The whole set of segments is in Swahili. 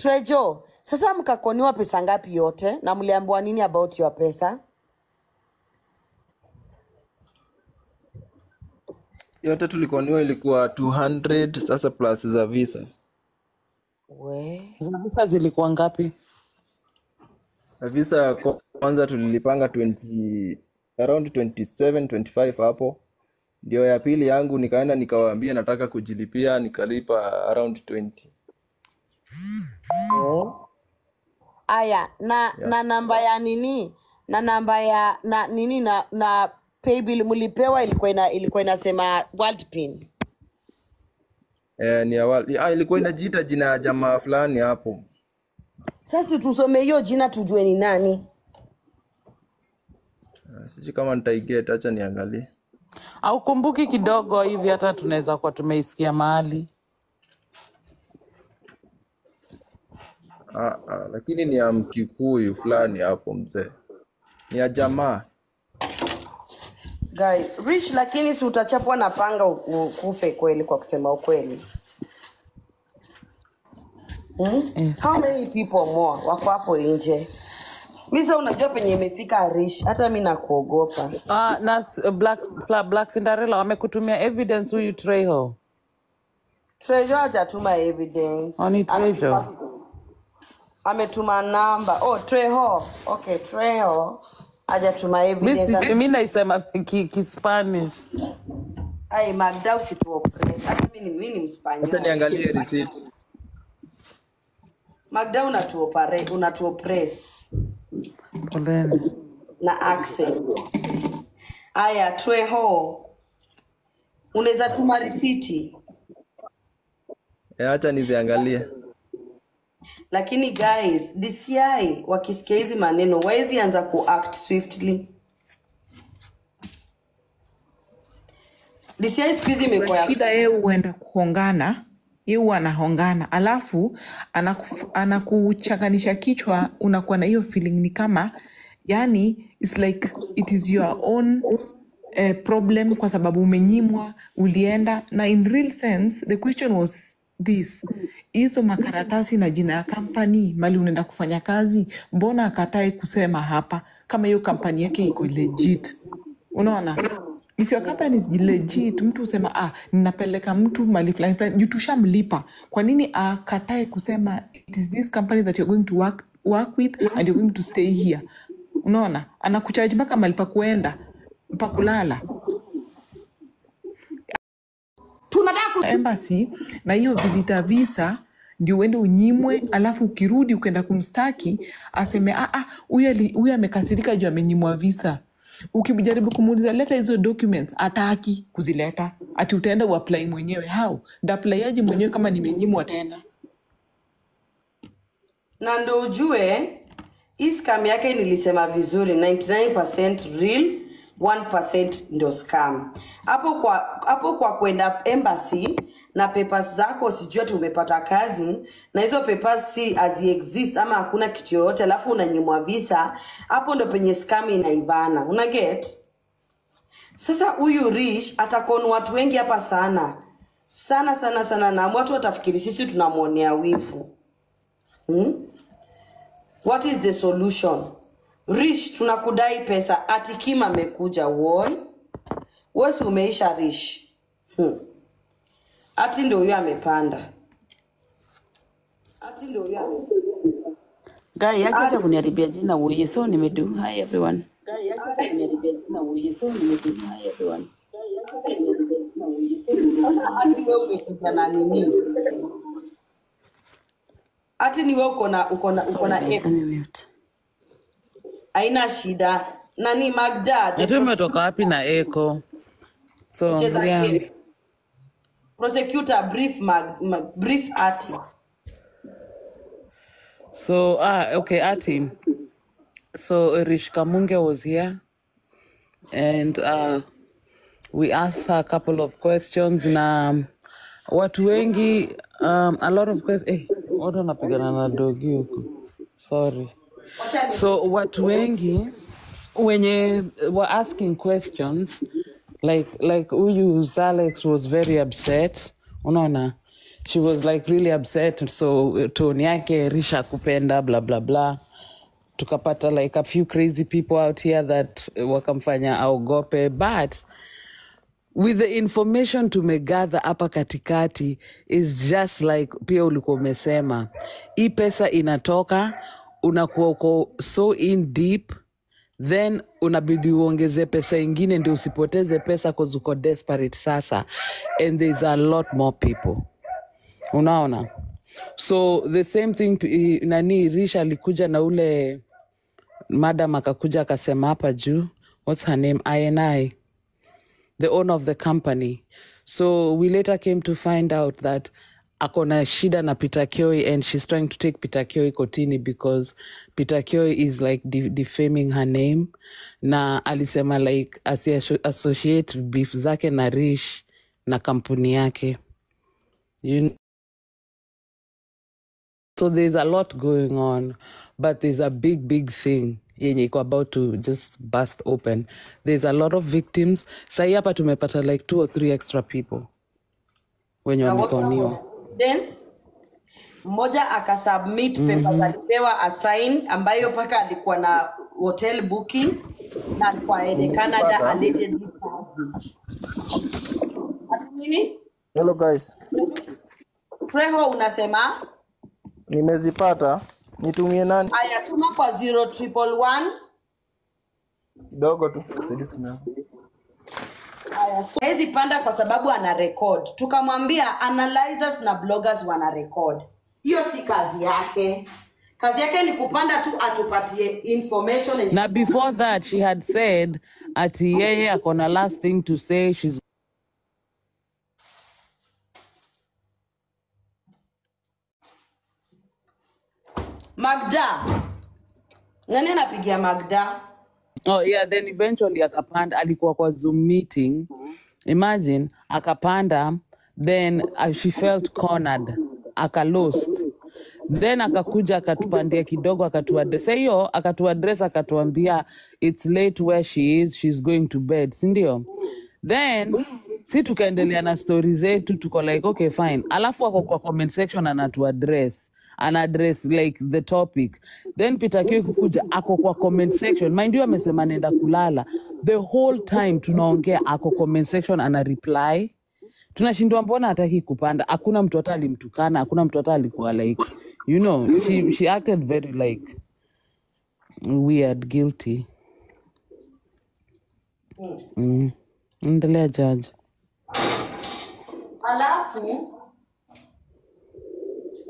Trejo, sasa mkakoniwa pesa ngapi yote na mliambiwa nini about your pesa? Yote tulikoniwa ilikuwa 200 sasa plus za visa. We. Za visa zilikuwa ngapi? Na visa kwanza tulilipanga around 27 25 hapo. Ndio ya pili yangu nikaenda nikawaambia nataka kujilipia, nikalipa around 20. Aya, na namba ya nini? Na namba ya na nini na pay bill mlipewa ilikuwa inasema World Pin. Ni awali. Ilikuwa inajiita jina ya jamaa fulani hapo. Sasa tusome hiyo jina tujue ni nani. Sijui kama nitaiget, acha niangalie. Au kumbuki kidogo hivi hata tunaweza kuwa tumeisikia mahali. Lakini ni ya Mkikuyu fulani hapo mzee. Ni ya jamaa. Guy, Rich lakini si utachapwa na panga ukufe kweli kwa kusema ukweli. How many people more wako hapo nje? Misa unajua penye imefika Rich, hata mimi nakuogopa. Na Black Cinderella wamekutumia evidence huyu Trejo. Trejo hajatuma evidence. Oni Trejo. Ametuma namba. Oh, Trejo. Okay, Trejo hajatuma evidence. Mimi naisema Kispanish. Ai, Magda usituoppress. Hata mimi ni Mspanyol. Acha niangalie receipt. Magda unatuoppress. Poleni. Na accent. Aya, Trejo. Unaweza tuma receipt. Acha niziangalie. Lakini guys, DCI wakisikia hizi maneno waezi anza kuact swiftly. DCI siku hizi imekuwa shida, yeye huenda kuhongana, yeye anahongana, alafu anakuchanganisha kichwa, unakuwa na hiyo feeling ni kama yani it's like it is your own problem kwa sababu umenyimwa, ulienda. Na in real sense the question was this: hizo makaratasi na jina ya company mali unaenda kufanya kazi, mbona akatae kusema hapa kama hiyo company yake iko legit? Unaona, if your company is legit, mtu usema ninapeleka mtu mali fulani, juu tushamlipa. Kwa nini akatae kusema it is this company that you're going to work with and you're going to stay here? Unaona, anakucharge mpaka mali pa kuenda, pa kulala. Tunataka embassy na hiyo visitor visa ndio uende unyimwe, alafu ukirudi ukaenda kumstaki aseme huyu amekasirika juu amenyimwa visa. Ukijaribu kumuuliza leta hizo documents, ataki kuzileta. Ati utaenda uapply mwenyewe. How? Ndaapply mwenyewe kama nimenyimwa tena? Na ndo ujue hii scam yake nilisema vizuri, 99% real, 1% ndio scam. Hapo kwa kwenda embassy na papers zako sijui ati umepata kazi na hizo papers si exist ama hakuna kitu yoyote, alafu unanyimwa visa, hapo ndo penye scam inaibana. Una get? Sasa huyu Rich atakon watu wengi hapa sana. Sana na watu watafikiri sisi tunamuonea wivu. What is the solution? Rich tunakudai pesa, ati Kim amekuja woi. Wewe umeisha Rich. Ati ndio huyo amepanda. Guy, acha kuniharibia jina wewe, so nimedu. Hi everyone. Ati wewe umekuja na nini? Ati ni wewe uko na mute. Haina shida. Nani Magda? Ndio umetoka wapi na echo? So yeah. Prosecutor brief Ati. So okay, Ati. So Rich Kamunge was here and we asked her a couple of questions na watu wengi a lot of questions. Watu wanapigana na dogi huko. Sorry. So watu wengi wenye were asking questions like Uyu's Alex was very upset. Unaona? she was like really upset. So tone yake Risha kupenda blah blah blah. Tukapata like a few crazy people out here that wakamfanya aogope, but with the information tumegather hapa katikati is just like pia ulikuwa umesema hii pesa inatoka, unakuwa uko so in deep, then unabidi uongeze pesa ingine ndio usipoteze pesa cause uko desperate sasa, and there's a lot more people, unaona. So the same thing nani Risha alikuja na ule madam akakuja akasema hapa juu, what's her name, INI, the owner of the company. So we later came to find out that akona shida na Peter Kioi, and she's trying to take Peter Kioi kotini because Peter Kioi is like defaming her name, na alisema like associate beef zake na Rish na kampuni yake, you know. So there's a lot going on, but there's a big thing yenye iko about to just burst open. There's a lot of victims. Sahi hapa tumepata like 2 or 3 extra people wenye Na wote wamekoniwa. wako evidence. Mmoja akasubmit papers alipewa assign ambayo paka alikuwa na hotel booking na alikuwa aende Canada Nimezipata. allegedly. Ati nini? Hello guys. Freho unasema? Nimezipata. Nitumie nani? Aya, tuma kwa 0111. Kidogo tu. Sijui. Aya, hezi panda kwa sababu ana record. Tukamwambia analyzers na bloggers wana record. Hiyo si kazi yake. Kazi yake ni kupanda tu atupatie information and Na before that she had said ati yeye akona last thing to say, she's Magda. Nani anapigia Magda? oh yeah, then eventually akapanda, alikuwa kwa Zoom meeting, imagine akapanda, then she felt cornered, akalost, then akakuja akatupandia kidogo, akatuaddress hiyo, akatuaddress akatuambia it's late where she is, she's going to bed, si ndio? Then si tukaendelea na story zetu, tuko like okay fine, alafu ako kwa comment section anatuaddress, anaddress like the topic, then Peter Kioi kukuja ako kwa comment section, mind you amesema nenda kulala, the whole time tunaongea ako comment section ana reply. Tunashindwa mbona hataki kupanda, hakuna mtu hata alimtukana, hakuna mtu hata alikuwa like, you know, she acted very like weird, guilty. Endelea judge. Alafu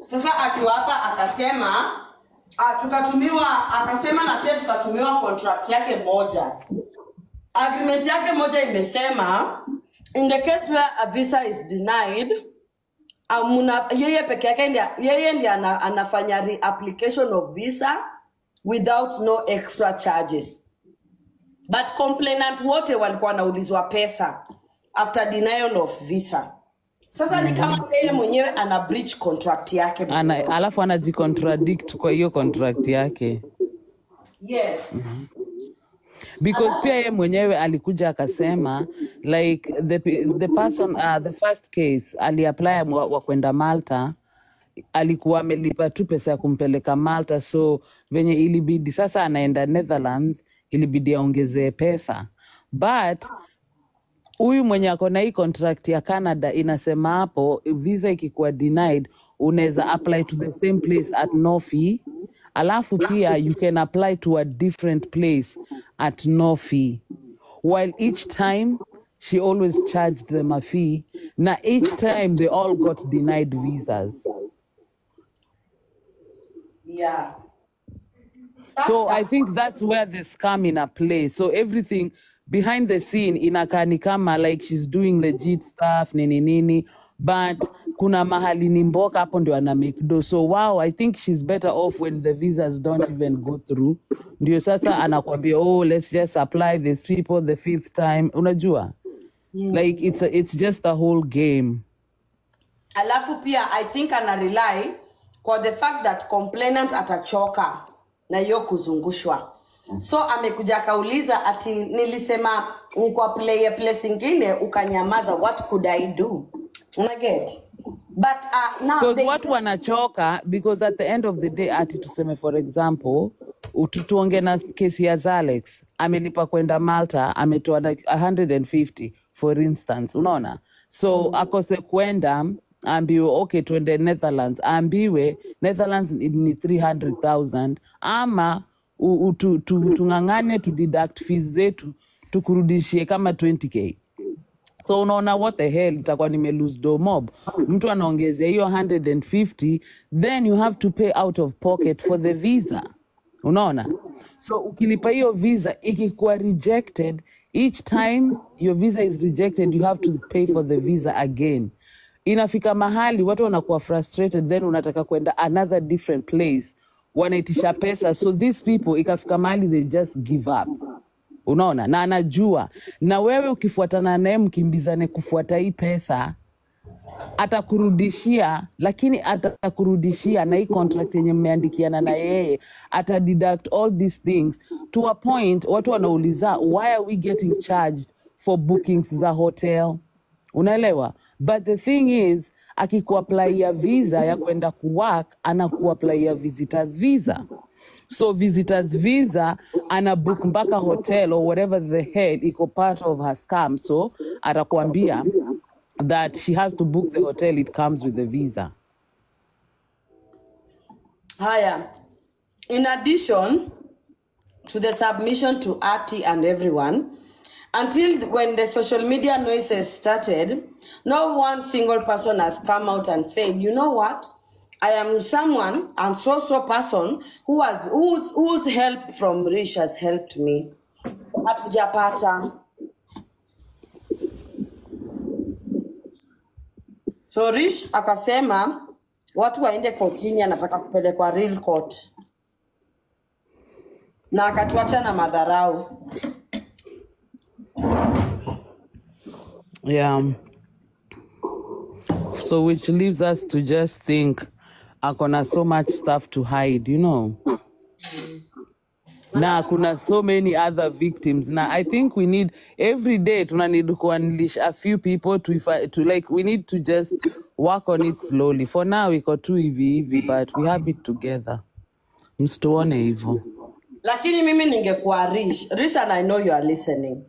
sasa akiwa hapa akasema tukatumiwa, akasema na pia tukatumiwa contract yake moja. Agreement yake moja imesema in the case where a visa is denied, yeye peke yake yeye ndiye anafanya reapplication of visa without no extra charges. But complainant wote walikuwa wanaulizwa pesa after denial of visa. Sasa ni kama yeye mwenyewe ana breach contract yake. Alafu anajicontradict kwa hiyo contract yake. Yes. Because pia yeye mwenyewe alikuja akasema like the person the first case aliapply wa kwenda Malta, alikuwa amelipa tu pesa ya kumpeleka Malta, so venye ilibidi sasa anaenda Netherlands ilibidi aongezee pesa, but huyu mwenye ako na hii contract ya Canada inasema hapo visa ikikuwa denied unaweza apply to the same place at no fee, alafu pia you can apply to a different place at no fee, while each time she always charged them a fee, na each time they all got denied visas. Yeah. So I think that's where the scam in a play. So everything behind the scene inakaa ni kama like she's doing legit stuff nini, but kuna mahali ni mboka hapo ndio ana make do. So wow, I think she's better off when the visas don't even go through. Ndio sasa anakuambia oh let's just apply these people the 5th time. Unajua? Like it's just a whole game. Alafu pia I think ana rely kwa the fact that complainant atachoka na hiyo kuzungushwa. So amekuja kauliza ati nilisema ni kwa place ingine ukanyamaza, what could I do? Una get? But now Because they watu wanachoka, because at the end of the day ati tuseme for example tuonge na kesi ya Zalex amelipa kwenda Malta, ametoa like 150 for instance, unaona, so akose kwenda ambiwe okay twende Netherlands, ambiwe Netherlands ni 300,000 ama tung'ang'ane tu deduct fees zetu tukurudishie kama 20k. So unaona what the hell, itakuwa nime lose do mob. Mtu anaongezea hiyo 150, then you have to pay out of pocket for the visa. Unaona? So ukilipa hiyo visa ikikuwa rejected, each time your visa is rejected you have to pay for the visa again. Inafika mahali watu wanakuwa frustrated, then unataka kwenda another different place, wanaitisha pesa. So these people ikafika mahali they just give up. Unaona, na anajua, na wewe ukifuatana naye mkimbizane kufuata hii pesa atakurudishia, lakini atakurudishia na hii contract yenye mmeandikiana na yeye, ata deduct all these things to a point watu wanauliza why are we getting charged for bookings za hotel, unaelewa? But the thing is akikuapply ya visa ya kwenda kuwork anakuapply ya visitors visa. So visitors visa ana book mpaka hotel or whatever the hell iko part of her scam. So atakwambia that she has to book the hotel, it comes with the visa. haya. In addition to the submission to Ati and everyone, until when the social media noises started, no one single person has come out and said, you know what? I am someone, and so person whose help from Rish has helped me. Hatujapata. So Rish akasema watu waende kotini, anataka kupelekwa real court. Na akatuacha na madharau. Yeah. So which leaves us to just think akona so much stuff to hide, you know. Na kuna so many other victims. Now I think we need every day to need to unleash a few people to like, we need to just work on it slowly. For now we got 2 hivi, but we have it together. Mstuone hivyo. Lakini mimi ningekuwa Rish, and I know you are listening.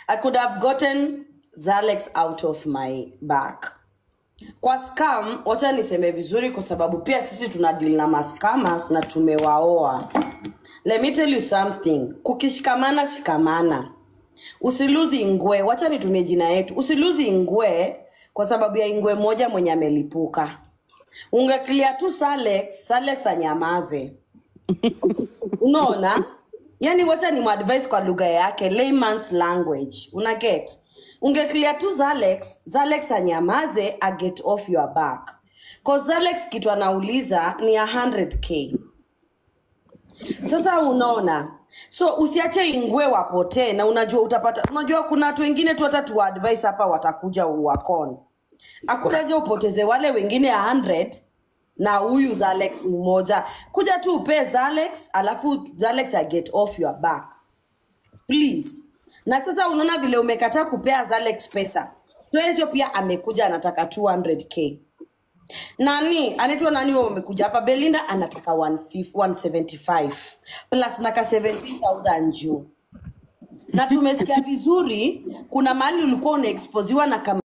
I could have gotten Zalex out of my back. Kwa scam, wacha niseme vizuri kwa sababu pia sisi tunadeal na mascammers na tumewaoa. Let me tell you something. Kukishikamana shikamana. Usiluzi ingwe, wacha nitumie jina yetu. Usiluzi ingwe kwa sababu ya ingwe moja mwenye amelipuka. Ungeclear tu Zalex anyamaze. Unaona? Yani wacha ni advice kwa lugha yake, layman's language. Una get? Ungeclear tu Zalex anyamaze, a get off your back. Cause Zalex kitu anauliza ni 100k. Sasa unaona, so usiache ingwe wapotee, na unajua utapata, unajua kuna watu wengine tu hata tu advice hapa watakuja uwakon. Akulaje upoteze wale wengine 100 na huyu Zalex mmoja. Kuja tu upe Zalex, alafu Zalex a get off your back. Please. Na sasa unaona vile umekataa kupea Zalex pesa. Tuelezo pia amekuja anataka 200k. Nani, anaitwa nani wao umekuja hapa? Belinda anataka 175 plus naka 17,000 juu. Na tumesikia vizuri kuna mali ulikuwa unaexposiwa na